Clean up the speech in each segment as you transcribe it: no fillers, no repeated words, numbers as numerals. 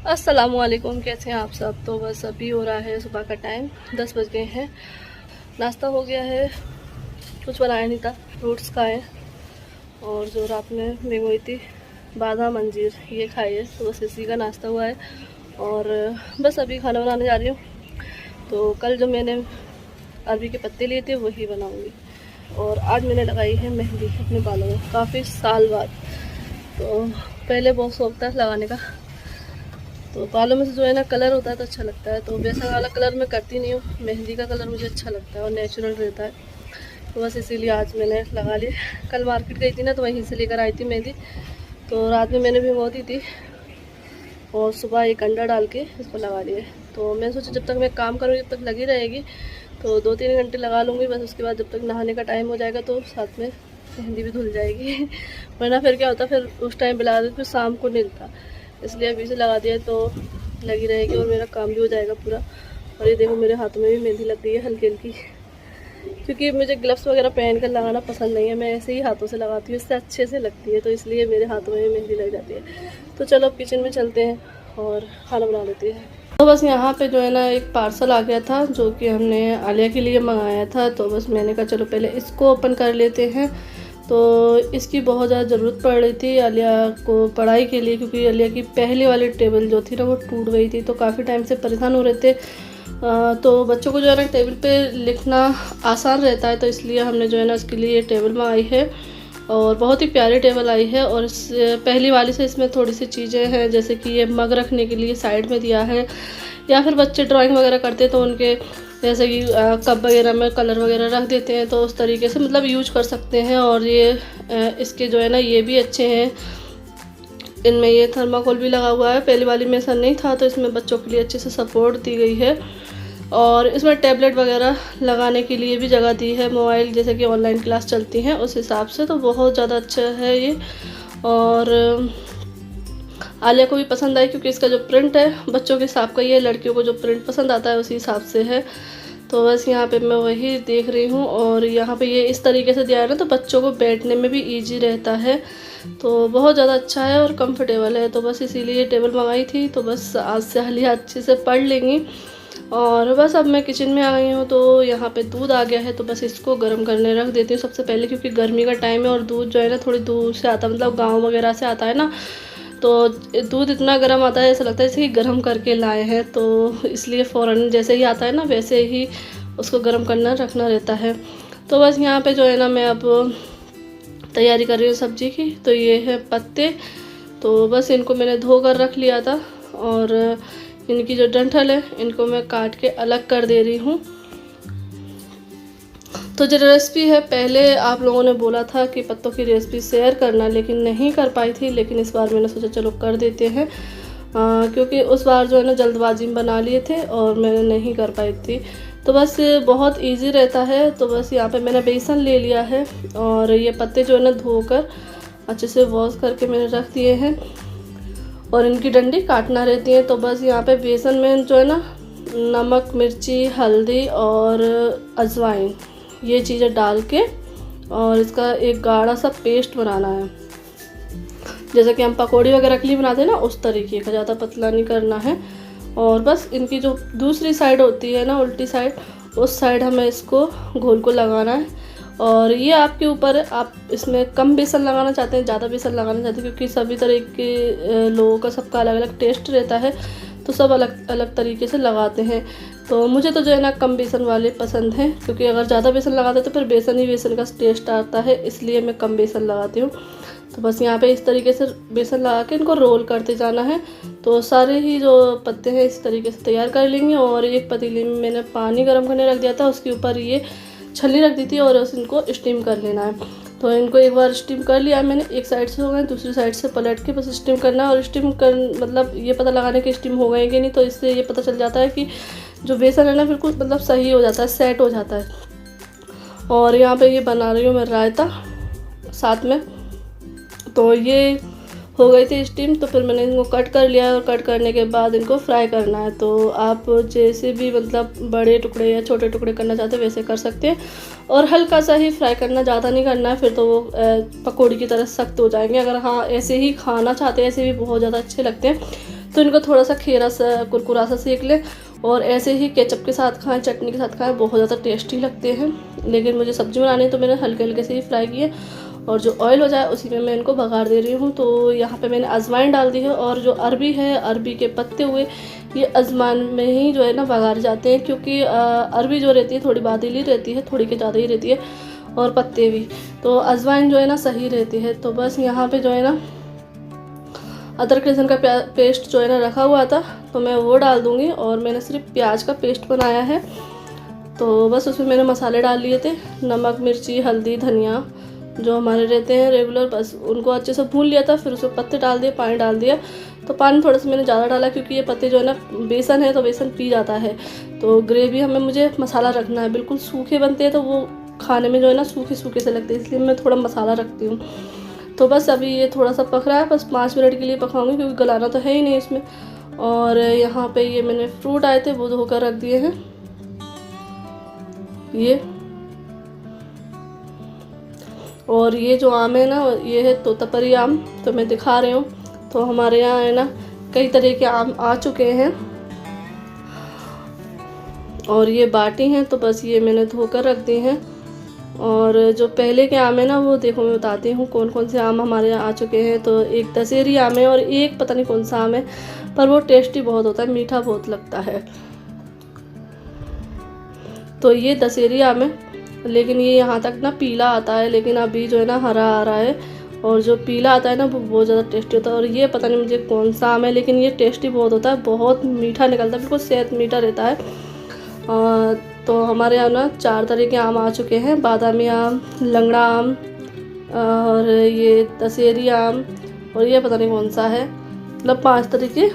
अस्सलामुअलैकुम, कैसे हैं आप सब। तो बस अभी हो रहा है सुबह का टाइम, 10 बज गए हैं। नाश्ता हो गया है, कुछ बनाया नहीं था, फ्रूट्स खाए और जो रात में भिगोई थी बादाम अंजीर ये खाई है। तो बस इसी का नाश्ता हुआ है और बस अभी खाना बनाने जा रही हूँ। तो कल जो मैंने अरबी के पत्ते लिए थे वही बनाऊँगी। और आज मैंने लगाई है मेहंदी अपने बालों में काफ़ी साल बाद। तो पहले बहुत शौक था लगाने का, तो बालों में से जो है ना कलर होता है तो अच्छा लगता है। तो बेसन वाला कलर मैं करती नहीं हूँ, मेहंदी का कलर मुझे अच्छा लगता है और नेचुरल रहता है। तो बस इसीलिए आज मैंने लगा ली। कल मार्केट गई थी ना, तो वहीं से लेकर आई थी मेहंदी। तो रात में मैंने भिगो दी थी और सुबह एक अंडा डाल के इसको लगा लिए। तो मैं सोचा जब तक मैं काम करूँगी जब तक लगी रहेगी, तो 2-3 घंटे लगा लूँगी बस। उसके बाद जब तक नहाने का टाइम हो जाएगा तो साथ में मेहंदी भी धुल जाएगी वरना फिर क्या होता, फिर उस टाइम पे लगा देती फिर शाम को नहीं मिलता। इसलिए अभी से लगा दिया तो लगी रहेगी और मेरा काम भी हो जाएगा पूरा। और ये देखो मेरे हाथों में भी मेहंदी लग गई है हल्की हल्की, क्योंकि मुझे ग्लव्स वगैरह पहन कर लगाना पसंद नहीं है। मैं ऐसे ही हाथों से लगाती हूँ, इससे अच्छे से लगती है, तो इसलिए मेरे हाथों में भी मेहंदी लग जाती है। तो चलो अब किचन में चलते हैं और खाना बना लेते हैं। तो बस यहाँ पे जो है ना एक पार्सल आ गया था जो कि हमने आलिया के लिए मंगाया था। तो बस मैंने कहा चलो पहले इसको ओपन कर लेते हैं। तो इसकी बहुत ज़्यादा ज़रूरत पड़ रही थी आलिया को पढ़ाई के लिए, क्योंकि आलिया की पहली वाली टेबल जो थी ना वो टूट गई थी। तो काफ़ी टाइम से परेशान हो रहे थे। तो बच्चों को जो है ना टेबल पे लिखना आसान रहता है, तो इसलिए हमने जो है ना इसके लिए टेबल मंगाई है और बहुत ही प्यारी टेबल आई है। और इस पहली वाली से इसमें थोड़ी सी चीज़ें हैं, जैसे कि ये मग रखने के लिए साइड में दिया है, या फिर बच्चे ड्राइंग वगैरह करते तो उनके जैसे कि कप वगैरह में कलर वगैरह रख देते हैं, तो उस तरीके से मतलब यूज कर सकते हैं। और ये इसके जो है ना ये भी अच्छे हैं, इनमें ये थर्माकोल भी लगा हुआ है। पहली वाली में ऐसा नहीं था, तो इसमें बच्चों के लिए अच्छे से सपोर्ट दी गई है। और इसमें टैबलेट वगैरह लगाने के लिए भी जगह दी है, मोबाइल जैसे कि ऑनलाइन क्लास चलती हैं उस हिसाब से। तो बहुत ज़्यादा अच्छा है ये। और आलिया को भी पसंद आई, क्योंकि इसका जो प्रिंट है बच्चों के हिसाब का ही है, लड़कियों को जो प्रिंट पसंद आता है उसी हिसाब से है। तो बस यहाँ पे मैं वही देख रही हूँ। और यहाँ पे ये इस तरीके से दिया है ना, तो बच्चों को बैठने में भी इजी रहता है। तो बहुत ज़्यादा अच्छा है और कंफर्टेबल है। तो बस इसीलिए ये टेबल मंगाई थी। तो बस आज से आलिया अच्छे से पढ़ लेंगी। और बस अब मैं किचन में आ गई हूँ। तो यहाँ पे दूध आ गया है, तो बस इसको गर्म करने रख देती हूँ सबसे पहले, क्योंकि गर्मी का टाइम है और दूध जो है ना थोड़ी दूर से आता है, मतलब गाँव वगैरह से आता है ना, तो दूध इतना गर्म आता है ऐसा लगता है जैसे कि गर्म करके लाए हैं। तो इसलिए फ़ौरन जैसे ही आता है ना वैसे ही उसको गर्म करना रखना रहता है। तो बस यहाँ पे जो है ना मैं अब तैयारी कर रही हूँ सब्जी की। तो ये है पत्ते, तो बस इनको मैंने धो कर रख लिया था और इनकी जो डंठल है इनको मैं काट के अलग कर दे रही हूँ। तो जो रेसिपी है, पहले आप लोगों ने बोला था कि पत्तों की रेसिपी शेयर करना, लेकिन नहीं कर पाई थी। लेकिन इस बार मैंने सोचा चलो कर देते हैं, क्योंकि उस बार जो है ना जल्दबाजी में बना लिए थे और मैंने नहीं कर पाई थी। तो बस बहुत इजी रहता है। तो बस यहाँ पे मैंने बेसन ले लिया है और ये पत्ते जो है ना धोकर अच्छे से वॉश करके मैंने रख दिए हैं और इनकी डंडी काटना रहती है। तो बस यहाँ पे बेसन में जो है ना नमक, मिर्ची, हल्दी और अजवाइन ये चीज़ें डाल के और इसका एक गाढ़ा सा पेस्ट बनाना है, जैसे कि हम पकौड़ी वगैरह के लिए बनाते हैं ना उस तरीके का, ज़्यादा पतला नहीं करना है। और बस इनकी जो दूसरी साइड होती है ना, उल्टी साइड, उस साइड हमें इसको घोल को लगाना है। और ये आपके ऊपर है, आप इसमें कम बेसन लगाना चाहते हैं, ज़्यादा बेसन लगाना चाहते हैं, क्योंकि सभी तरह के लोगों का सबका अलग अलग टेस्ट रहता है, तो सब अलग अलग तरीके से लगाते हैं। तो मुझे तो जो है ना कम बेसन वाले पसंद हैं, क्योंकि अगर ज़्यादा बेसन लगाते तो फिर बेसन ही बेसन का टेस्ट आता है, इसलिए मैं कम बेसन लगाती हूँ। तो बस यहाँ पे इस तरीके से बेसन लगा के इनको रोल करते जाना है। तो सारे ही जो पत्ते हैं इस तरीके से तैयार कर लेंगे। और एक पतीले में मैंने पानी गर्म करने रख दिया था, उसके ऊपर ये छलनी रख दी थी और इनको स्टीम कर लेना है। तो इनको एक बार स्टीम कर लिया है मैंने, एक साइड से हो गए, दूसरी साइड से पलट के बस स्टीम करना है। और स्टीम कर मतलब ये पता लगाने के स्टीम हो गए कि नहीं, तो इससे ये पता चल जाता है कि जो बेसन है ना बिल्कुल मतलब सही हो जाता है, सेट हो जाता है। और यहाँ पे ये बना रही हूँ मैं रायता साथ में। तो ये हो गई थी स्टीम, तो फिर मैंने इनको कट कर लिया और कट करने के बाद इनको फ्राई करना है। तो आप जैसे भी मतलब बड़े टुकड़े या छोटे टुकड़े करना चाहते हैं वैसे कर सकते हैं, और हल्का सा ही फ्राई करना, ज़्यादा नहीं करना है, फिर तो वो पकौड़ी की तरह सख्त हो जाएंगे। अगर हाँ ऐसे ही खाना चाहते हैं, ऐसे भी बहुत ज़्यादा अच्छे लगते हैं। तो इनको थोड़ा सा खीरा सा कुरकुरा सा सेक लें और ऐसे ही केचप के साथ खाएं, चटनी के साथ खाएं, बहुत ज़्यादा टेस्टी लगते हैं। लेकिन मुझे सब्ज़ी बनानी है तो मैंने हल्के हल्के से ही फ्राई किए और जो ऑयल हो जाए उसी में मैं इनको बघार दे रही हूँ। तो यहाँ पे मैंने अजवाइन डाल दी है और जो अरबी है, अरबी के पत्ते हुए, ये अजवाइन में ही जो है ना बघार जाते हैं, क्योंकि अरबी जो रहती है थोड़ी बादीली रहती है, थोड़ी के ज़्यादा ही रहती है, और पत्ते भी, तो अजवाइन जो है ना सही रहती है। तो बस यहाँ पे जो है ना अदरक लहसुन का पेस्ट जो है ना रखा हुआ था तो मैं वो डाल दूँगी, और मैंने सिर्फ प्याज का पेस्ट बनाया है। तो बस उसमें मैंने मसाले डाल लिए थे, नमक, मिर्ची, हल्दी, धनिया जो हमारे रहते हैं रेगुलर, बस उनको अच्छे से भून लिया था। फिर उसमें पत्ते डाल दिए, पानी डाल दिया। तो पानी थोड़ा सा मैंने ज़्यादा डाला क्योंकि ये पत्ते जो है ना बेसन है तो बेसन पी जाता है। तो ग्रेवी हमें मुझे मसाला रखना है, बिल्कुल सूखे बनते हैं तो वो खाने में जो है ना सूखे सूखे से लगते हैं, इसलिए मैं थोड़ा मसाला रखती हूँ। तो बस अभी ये थोड़ा सा पक रहा है, बस 5 मिनट के लिए पकाऊंगी क्योंकि गलाना तो है ही नहीं इसमें। और यहाँ पे ये मैंने फ्रूट आए थे वो धोकर रख दिए हैं, ये। और ये जो आम है ना ये है तोतापरी आम, तो मैं दिखा रही हूँ। तो हमारे यहाँ है ना कई तरह के आम आ चुके हैं और ये बाटी हैं, तो बस ये मैंने धोकर रख दी हैं। और जो पहले के आम है ना वो देखो मैं बताती हूँ कौन कौन से आम हमारे यहाँ आ चुके हैं। तो एक दशहरी आम है और एक पता नहीं कौन सा आम है, पर वो टेस्टी बहुत होता है, मीठा बहुत लगता है। तो ये दशहरी आम है, लेकिन ये यहाँ तक ना पीला आता है, लेकिन अभी जो है ना हरा आ रहा है। और जो पीला आता है ना वो बहुत ज़्यादा टेस्टी होता है। और ये पता नहीं मुझे कौन सा आम है, लेकिन ये टेस्टी बहुत होता है, बहुत मीठा निकलता है, बिल्कुल सेहत मीठा रहता है। तो हमारे यहाँ ना 4 तरह के आम आ चुके हैं, बादामी आम, लंगड़ा आम, और ये दशहरी आम, और ये पता नहीं कौन सा है, मतलब 5 तरह के।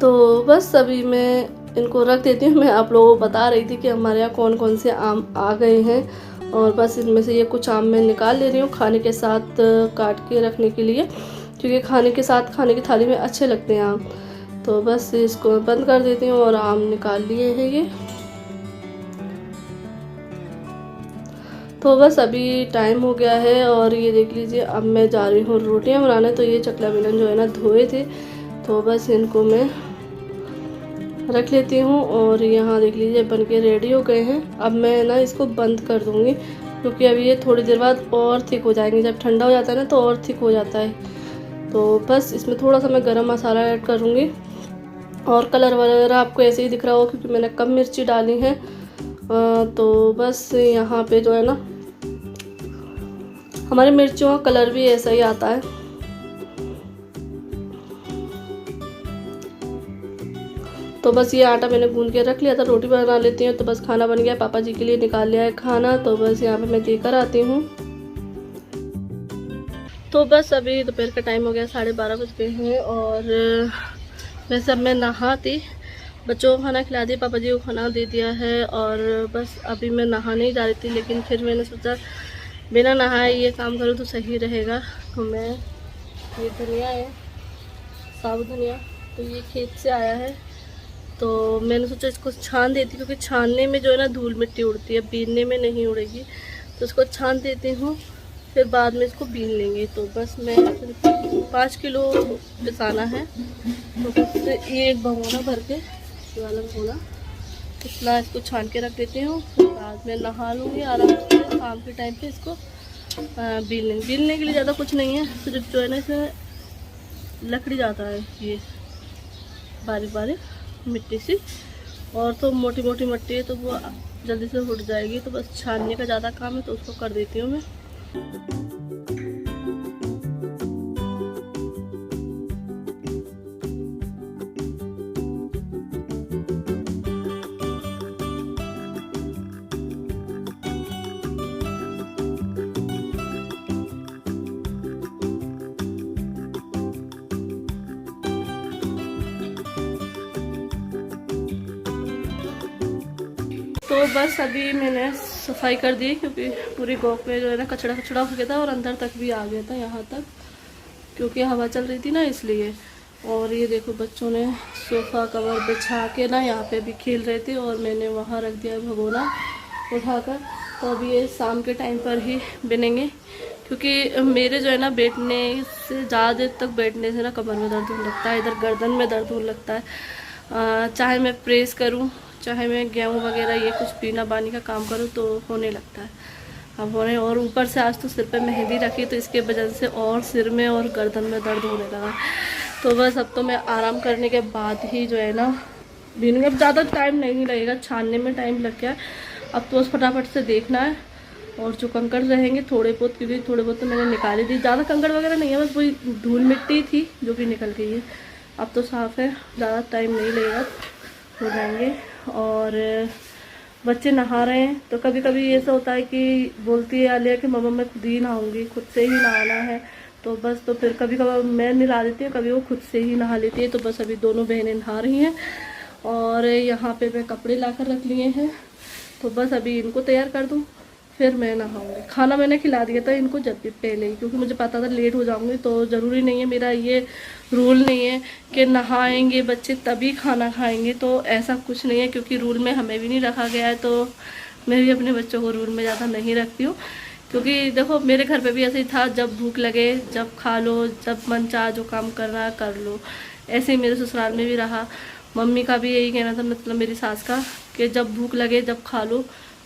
तो बस अभी मैं इनको रख देती हूँ। मैं आप लोगों को बता रही थी कि हमारे यहाँ कौन कौन से आम आ गए हैं, और बस इनमें से ये कुछ आम मैं निकाल ले रही हूँ खाने के साथ काट के रखने के लिए, क्योंकि खाने के साथ खाने की थाली में अच्छे लगते हैं आम। तो बस इसको बंद कर देती हूँ और आम निकाल लिए हैं ये। तो बस अभी टाइम हो गया है और ये देख लीजिए अब मैं जा रही हूँ रोटियाँ बनाने। तो ये चकला बेलन जो है ना धोए थे, तो बस इनको मैं रख लेती हूँ। और यहाँ देख लीजिए बन के रेडी हो गए हैं। अब मैं ना इसको बंद कर दूँगी, क्योंकि अभी ये थोड़ी देर बाद और थिक हो जाएंगे, जब ठंडा हो जाता है ना तो और थिक हो जाता है। तो बस इसमें थोड़ा सा मैं गरम मसाला ऐड करूँगी, और कलर वगैरह आपको ऐसे ही दिख रहा हो क्योंकि मैंने कम मिर्ची डाली है। तो बस यहाँ पे जो है ना हमारी मिर्चियों का कलर भी ऐसा ही आता है। तो बस ये आटा मैंने गूंद के रख लिया था, रोटी बना लेती हूँ। तो बस खाना बन गया, पापा जी के लिए निकाल लिया है खाना। तो बस यहाँ पे मैं देकर आती हूँ। तो बस अभी दोपहर का टाइम हो गया, 12:30 बज गए हैं। और वैसे अब मैं नहाती, बच्चों को खाना खिला दिया, पापा जी को खाना दे दिया है, और बस अभी मैं नहाने ही जा रही थी। लेकिन फिर मैंने सोचा बिना नहाए ये काम करूँ तो सही रहेगा। तो मैं, ये धनिया है, साबुत धनिया, तो ये खेत से आया है, तो मैंने सोचा इसको छान देती, क्योंकि छानने में जो है ना धूल मिट्टी उड़ती है, बीनने में नहीं उड़ेगी। तो इसको छान देती हूँ, फिर बाद में इसको बीन लेंगे। तो बस मैं 5 किलो पिसाना है, तो बस ये एक भगोना भर के वाला भगोना इतना इसको छान के रख देती हूँ। फिर बाद में नहा लूँगी आराम से, शाम के टाइम पे इसको बीनने के लिए ज़्यादा कुछ नहीं है, सिर्फ जो है ना इसमें लकड़ी जाता है, ये बारीक बारीक मिट्टी सी, और तो मोटी मोटी मिट्टी है तो वो जल्दी से उठ जाएगी। तो बस छानने का ज़्यादा काम है तो उसको कर देती हूँ मैं। तो बस अभी मैंने सफाई कर दी, क्योंकि पूरी गौक में जो है ना कचड़ा कचड़ा हो गया था, और अंदर तक भी आ गया था यहाँ तक, क्योंकि हवा चल रही थी ना इसलिए। और ये देखो बच्चों ने सोफ़ा कवर बिछा के ना यहाँ पे भी खेल रहे थे, और मैंने वहाँ रख दिया भगोना उठाकर। तो अभी ये शाम के टाइम पर ही बिनेंगे, क्योंकि मेरे जो है ना बैठने से ज़्यादा देर तक बैठने से ना कमर में दर्द होने लगता है, इधर गर्दन में दर्द होने लगता है। चाहे मैं प्रेस करूं, चाहे मैं गेहूँ वगैरह ये कुछ पीना पानी का काम करूं तो होने लगता है। अब होने, और ऊपर से आज तो सिर पे मेहंदी रखी तो इसके वजह से और सिर में और गर्दन में दर्द होने लगा। तो बस अब तो मैं आराम करने के बाद ही जो है ना बीनूंगी। अब ज़्यादा टाइम नहीं लगेगा, छानने में टाइम लग गया। अब तो बस फटाफट से देखना है, और जो कंकड़ रहेंगे थोड़े बहुत, क्योंकि थोड़े बहुत तो मैंने निकाली दी, ज़्यादा कंकड़ वगैरह नहीं है, बस वही धूल मिट्टी थी जो कि निकल गई है। अब तो साफ़ है, ज़्यादा टाइम नहीं लगेगा, हो जाएंगे। और बच्चे नहा रहे हैं तो कभी कभी ऐसा होता है कि बोलती है आलिया कि मम्मा मैं खुद ही नहाऊंगी, खुद से ही नहाना है। तो बस, तो फिर कभी कभी मैं नहा देती हूँ, कभी वो खुद से ही नहा लेती है। तो बस अभी दोनों बहनें नहा रही हैं, और यहाँ पे मैं कपड़े लाकर रख लिए हैं। तो बस अभी इनको तैयार कर दूँ, फिर मैं नहाऊंगी। खाना मैंने खिला दिया था इनको जब भी पहले ही, क्योंकि मुझे पता था लेट हो जाऊंगी। तो ज़रूरी नहीं है, मेरा ये रूल नहीं है कि नहाएंगे बच्चे तभी खाना खाएंगे, तो ऐसा कुछ नहीं है, क्योंकि रूल में हमें भी नहीं रखा गया है। तो मैं भी अपने बच्चों को रूल में ज़्यादा नहीं रखती हूँ, क्योंकि देखो मेरे घर पे भी ऐसे ही था, जब भूख लगे जब खा लो, जब मन चाह जो काम करना है कर लो। ऐसे ही मेरे ससुराल में भी रहा। मम्मी का भी यही कहना था, मतलब मेरी सास का, कि जब भूख लगे जब खा लो।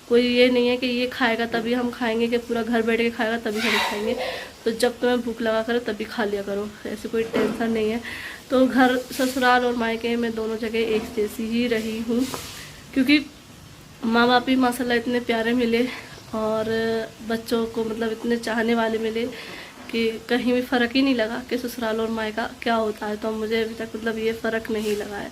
कोई ये नहीं है कि ये खाएगा तभी हम खाएंगे, कि पूरा घर बैठ के खाएगा तभी हम खाएंगे। तो जब तुम्हें भूख लगा करो तभी खा लिया करो, ऐसे कोई टेंशन नहीं है। तो घर ससुराल और मायके में दोनों जगह एक जैसी ही रही हूँ, क्योंकि माँ बाप भी माशाल्लाह इतने प्यारे मिले, और बच्चों को मतलब इतने चाहने वाले मिले कि कहीं भी फ़र्क ही नहीं लगा कि ससुराल और मायका क्या होता है। तो मुझे अभी तक मतलब ये फ़र्क नहीं लगा है।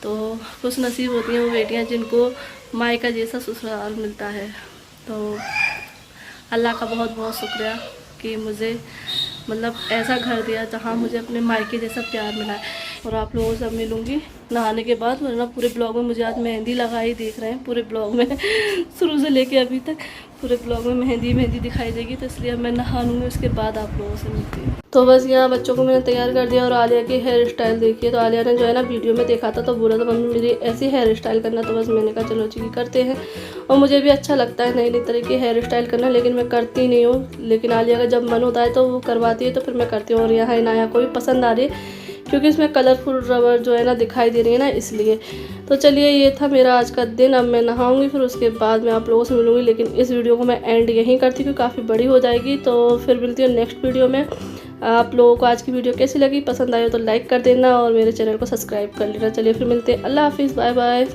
तो खुश नसीब होती हैं वो बेटियां जिनको मायका जैसा ससुराल मिलता है। तो अल्लाह का बहुत बहुत शुक्रिया कि मुझे मतलब ऐसा घर दिया जहाँ मुझे अपने मायके जैसा प्यार मिला है। और आप लोगों से मिलूँगी नहाने के बाद, वरना पूरे ब्लॉग में मुझे आज मेहंदी लगाई देख रहे हैं पूरे ब्लॉग में शुरू से लेके अभी तक पूरे ब्लॉग में मेहंदी दिखाई देगी। तो इसलिए मैं नहा लूँगी, उसके बाद आप लोगों से मिलती हूँ। तो बस यहाँ बच्चों को मैंने तैयार कर दिया, और आलिया की हेयर स्टाइल देखिए। तो आलिया ने जो है ना वीडियो में देखा था तो बोला था मम्मी मेरी ऐसी हेयर स्टाइल करना। तो बस मैंने कहा चलो जी करते हैं, और मुझे भी अच्छा लगता है नई नई तरह की हेयर स्टाइल करना, लेकिन मैं करती नहीं हूँ। लेकिन आलिया का जब मन होता है तो वो करवाती है, तो फिर मैं करती हूँ। और यहाँ इनाया को भी पसंद आ रही है, क्योंकि इसमें कलरफुल रबर जो है ना दिखाई दे रही है ना, इसलिए। तो चलिए ये था मेरा आज का दिन। अब मैं नहाऊंगी, फिर उसके बाद मैं आप लोगों से मिलूंगी। लेकिन इस वीडियो को मैं एंड यहीं करती हूँ, काफ़ी बड़ी हो जाएगी। तो फिर मिलती हूँ नेक्स्ट वीडियो में। आप लोगों को आज की वीडियो कैसी लगी, पसंद आई हो तो लाइक कर देना, और मेरे चैनल को सब्सक्राइब कर लेना। चलिए फिर मिलते हैं, अल्लाह हाफिज़, बाय बाय।